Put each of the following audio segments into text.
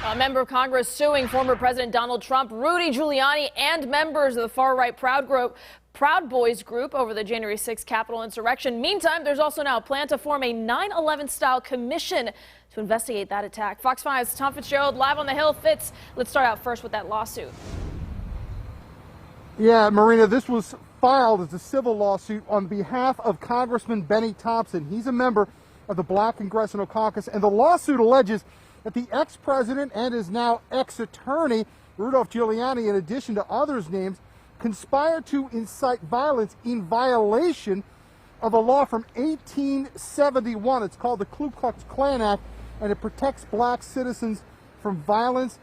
A member of Congress suing former President Donald Trump, Rudy Giuliani, and members of the far-right Proud Boys group over the January 6th Capitol insurrection. Meantime, there's also now a plan to form a 9/11-style commission to investigate that attack. Fox 5's Tom Fitzgerald live on the Hill. Fitz, let's start out first with that lawsuit. Yeah, Marina, this was filed as a civil lawsuit on behalf of Congressman Benny Thompson. He's a member of the Black Congressional Caucus, and the lawsuit alleges that the ex-president and his now ex-attorney, Rudy Giuliani, in addition to others' names, conspired to incite violence in violation of a law from 1871. It's called the Ku Klux Klan Act, and it protects black citizens from violence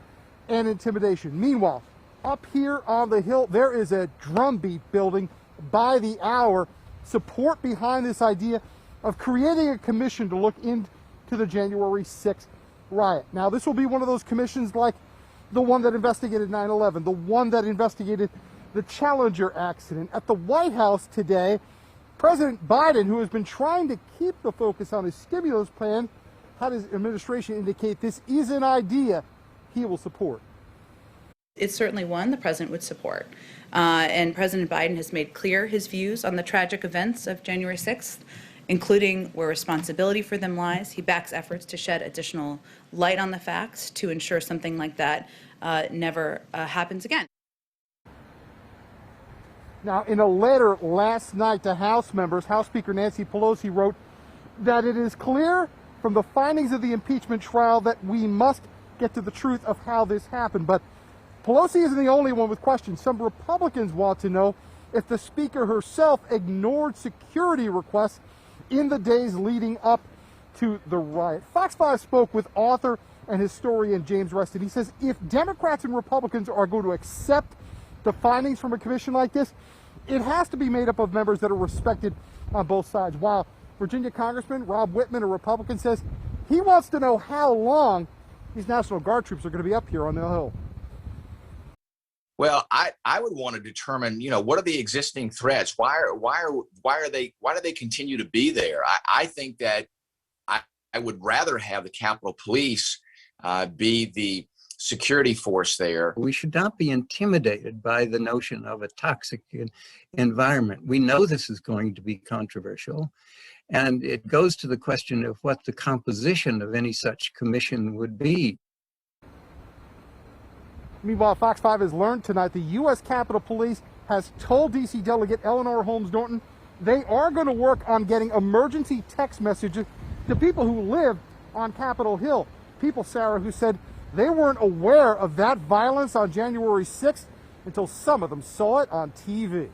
and intimidation. Meanwhile, up here on the Hill, there is a drumbeat building by the hour, support behind this idea of creating a commission to look into the January 6th riot. Now, this will be one of those commissions like the one that investigated 9/11, the one that investigated the Challenger accident. At the White House today, President Biden, who has been trying to keep the focus on his stimulus plan, had his administration indicate this is an idea he will support. It's certainly one the president would support. And President Biden has made clear his views on the tragic events of January 6th, including where responsibility for them lies. He backs efforts to shed additional light on the facts to ensure something like that never happens again. Now, in a letter last night to House members, House Speaker Nancy Pelosi wrote that it is clear from the findings of the impeachment trial that we must get to the truth of how this happened. But Pelosi isn't the only one with questions. Some Republicans want to know if the Speaker herself ignored security requests in the days leading up to the riot. Fox 5 spoke with author and historian James Reston. He says if Democrats and Republicans are going to accept the findings from a commission like this, it has to be made up of members that are respected on both sides. While Virginia Congressman Rob Whitman, a Republican, says he wants to know how long these National Guard troops are going to be up here on the Hill. Well, I would want to determine, what are the existing threats? Why do they continue to be there? I think that I would rather have the Capitol Police be the security force there. We should not be intimidated by the notion of a toxic environment. We know this is going to be controversial, and it goes to the question of what the composition of any such commission would be. Meanwhile, Fox 5 has learned tonight the U.S. Capitol Police has told D.C. Delegate Eleanor Holmes Norton they are going to work on getting emergency text messages to people who live on Capitol Hill. People, Sarah, who said they weren't aware of that violence on January 6th until some of them saw it on TV.